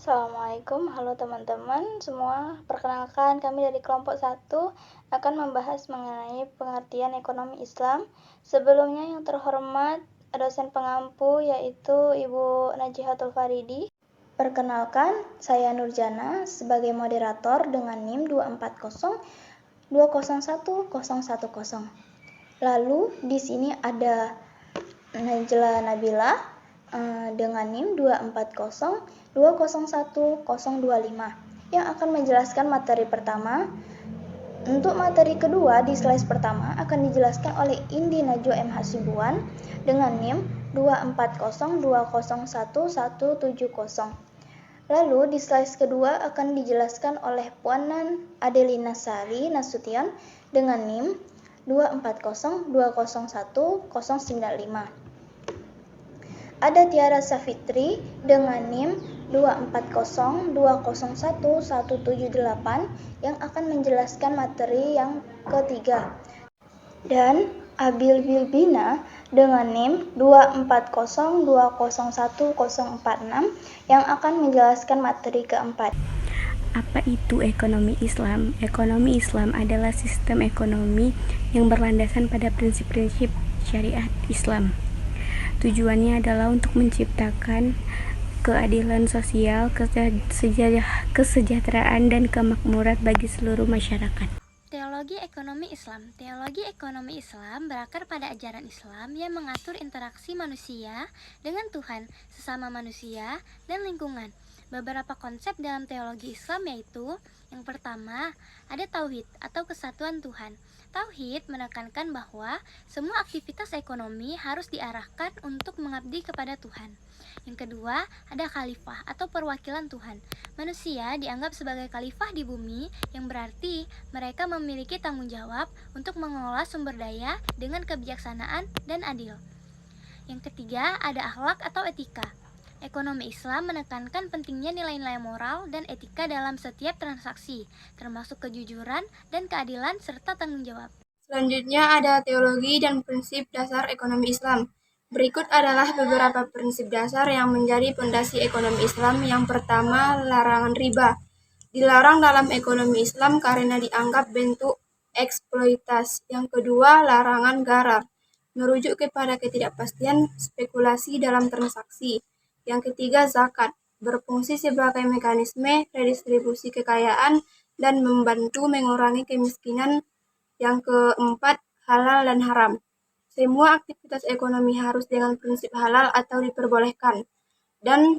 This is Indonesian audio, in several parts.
Assalamualaikum, halo teman-teman semua. Perkenalkan, kami dari kelompok 1 akan membahas mengenai pengertian ekonomi Islam. Sebelumnya yang terhormat dosen pengampu yaitu Ibu Najihatul Faridi. Perkenalkan, saya Nurjana sebagai moderator dengan NIM 240201010. Lalu di sini ada Najla Nabila dengan NIM 240201025 yang akan menjelaskan materi pertama. Untuk materi kedua di slide pertama akan dijelaskan oleh Indi Najwa M. Hasibuan dengan NIM 240201170. Lalu di slide kedua akan dijelaskan oleh Puanan Adelina Sari Nasution dengan NIM 240201095. Ada Tiara Safitri dengan NIM 240201178 yang akan menjelaskan materi yang ketiga. Dan Abil Bilbina dengan NIM 240201046 yang akan menjelaskan materi keempat. Apa itu ekonomi Islam? Ekonomi Islam adalah sistem ekonomi yang berlandaskan pada prinsip-prinsip syariat Islam. Tujuannya adalah untuk menciptakan keadilan sosial, kesejahteraan, dan kemakmuran bagi seluruh masyarakat. Teologi ekonomi Islam. Teologi ekonomi Islam berakar pada ajaran Islam yang mengatur interaksi manusia dengan Tuhan, sesama manusia, dan lingkungan. Beberapa konsep dalam teologi Islam yaitu: yang pertama, ada tauhid atau kesatuan Tuhan. Tauhid menekankan bahwa semua aktivitas ekonomi harus diarahkan untuk mengabdi kepada Tuhan. Yang kedua, ada khalifah atau perwakilan Tuhan. Manusia dianggap sebagai khalifah di bumi, yang berarti mereka memiliki tanggung jawab untuk mengelola sumber daya dengan kebijaksanaan dan adil. Yang ketiga, ada akhlak atau etika. Ekonomi Islam menekankan pentingnya nilai-nilai moral dan etika dalam setiap transaksi, termasuk kejujuran dan keadilan serta tanggung jawab. Selanjutnya ada teologi dan prinsip dasar ekonomi Islam. Berikut adalah beberapa prinsip dasar yang menjadi fondasi ekonomi Islam. Yang pertama, larangan riba. Dilarang dalam ekonomi Islam karena dianggap bentuk eksploitasi. Yang kedua, larangan gharar, merujuk kepada ketidakpastian spekulasi dalam transaksi. Yang ketiga, zakat, berfungsi sebagai mekanisme redistribusi kekayaan dan membantu mengurangi kemiskinan. Yang keempat, halal dan haram. Semua aktivitas ekonomi harus dengan prinsip halal atau diperbolehkan, dan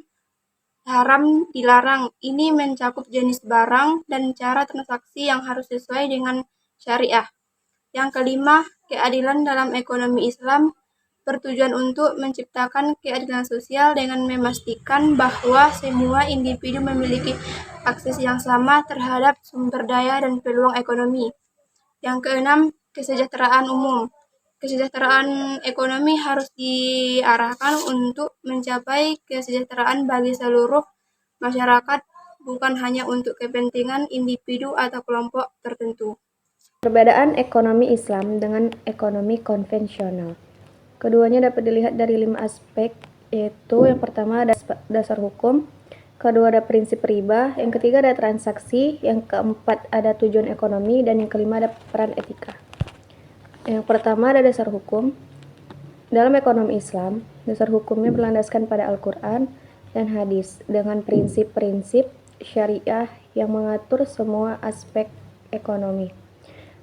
haram dilarang. Ini mencakup jenis barang dan cara transaksi yang harus sesuai dengan syariah. Yang kelima, keadilan dalam ekonomi Islam bertujuan untuk menciptakan keadilan sosial dengan memastikan bahwa semua individu memiliki akses yang sama terhadap sumber daya dan peluang ekonomi. Yang keenam, kesejahteraan umum. Kesejahteraan ekonomi harus diarahkan untuk mencapai kesejahteraan bagi seluruh masyarakat, bukan hanya untuk kepentingan individu atau kelompok tertentu. Perbedaan ekonomi Islam dengan ekonomi konvensional. Keduanya dapat dilihat dari 5 aspek, yaitu yang pertama ada dasar hukum, kedua ada prinsip riba, yang ketiga ada transaksi, yang keempat ada tujuan ekonomi, dan yang kelima ada peran etika. Yang pertama ada dasar hukum. Dalam ekonomi Islam, dasar hukumnya berlandaskan pada Al-Quran dan hadis dengan prinsip-prinsip syariah yang mengatur semua aspek ekonomi.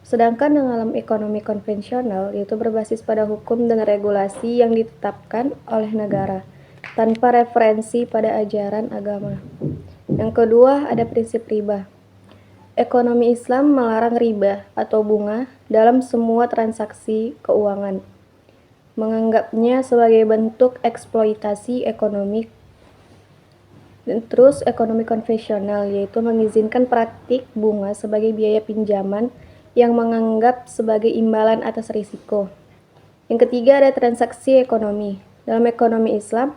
Sedangkan dalam ekonomi konvensional, yaitu berbasis pada hukum dan regulasi yang ditetapkan oleh negara, tanpa referensi pada ajaran agama. Yang kedua, ada prinsip riba. Ekonomi Islam melarang riba atau bunga dalam semua transaksi keuangan, menganggapnya sebagai bentuk eksploitasi ekonomi. Terus, ekonomi konvensional, yaitu mengizinkan praktik bunga sebagai biaya pinjaman yang menganggap sebagai imbalan atas risiko. Yang ketiga ada transaksi ekonomi. Dalam ekonomi Islam,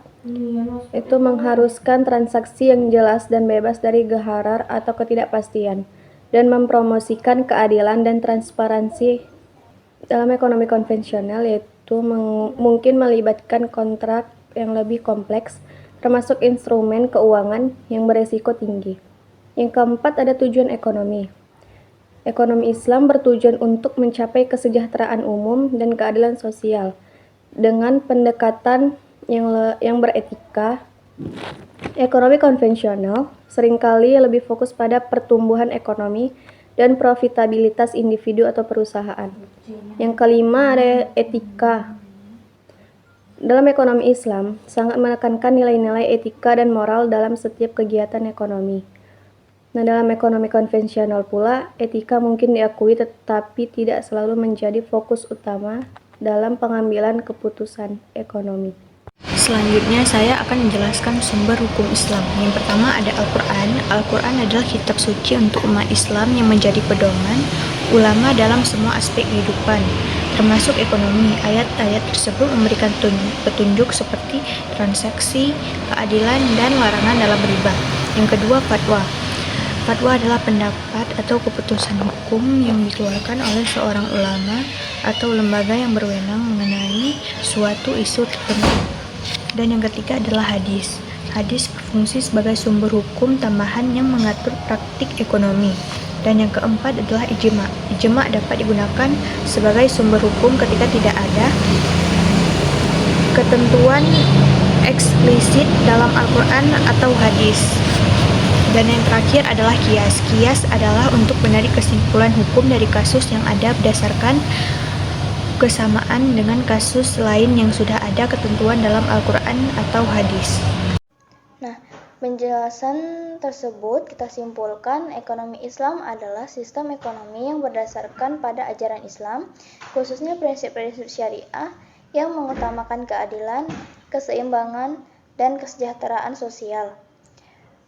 itu mengharuskan transaksi yang jelas dan bebas dari gharar atau ketidakpastian, dan mempromosikan keadilan dan transparansi. Dalam ekonomi konvensional, yaitu mungkin melibatkan kontrak yang lebih kompleks, termasuk instrumen keuangan yang beresiko tinggi. Yang keempat ada tujuan ekonomi. Ekonomi Islam bertujuan untuk mencapai kesejahteraan umum dan keadilan sosial dengan pendekatan yang beretika. Ekonomi konvensional seringkali lebih fokus pada pertumbuhan ekonomi dan profitabilitas individu atau perusahaan. Yang kelima ada etika. Dalam ekonomi Islam, sangat menekankan nilai-nilai etika dan moral dalam setiap kegiatan ekonomi. Nah, dalam ekonomi konvensional pula, etika mungkin diakui tetapi tidak selalu menjadi fokus utama dalam pengambilan keputusan ekonomi. Selanjutnya saya akan menjelaskan sumber hukum Islam. Yang pertama ada Al-Quran. Al-Quran adalah kitab suci untuk umat Islam yang menjadi pedoman ulama dalam semua aspek kehidupan, termasuk ekonomi. Ayat-ayat tersebut memberikan petunjuk seperti transaksi, keadilan, dan larangan dalam riba. Yang kedua fatwa. Fatwa adalah pendapat atau keputusan hukum yang dikeluarkan oleh seorang ulama atau lembaga yang berwenang mengenai suatu isu tertentu. Dan yang ketiga adalah hadis. Hadis berfungsi sebagai sumber hukum tambahan yang mengatur praktik ekonomi. Dan yang keempat adalah ijma. Ijma dapat digunakan sebagai sumber hukum ketika tidak ada ketentuan eksplisit dalam Al-Quran atau hadis. Dan yang terakhir adalah qiyas. Qiyas adalah untuk menarik kesimpulan hukum dari kasus yang ada berdasarkan kesamaan dengan kasus lain yang sudah ada ketentuan dalam Al-Quran atau hadis. Nah, penjelasan tersebut kita simpulkan ekonomi Islam adalah sistem ekonomi yang berdasarkan pada ajaran Islam, khususnya prinsip-prinsip syariah yang mengutamakan keadilan, keseimbangan, dan kesejahteraan sosial.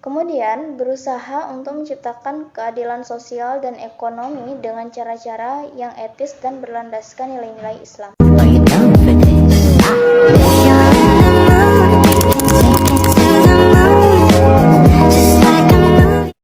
Kemudian berusaha untuk menciptakan keadilan sosial dan ekonomi dengan cara-cara yang etis dan berlandaskan nilai-nilai Islam.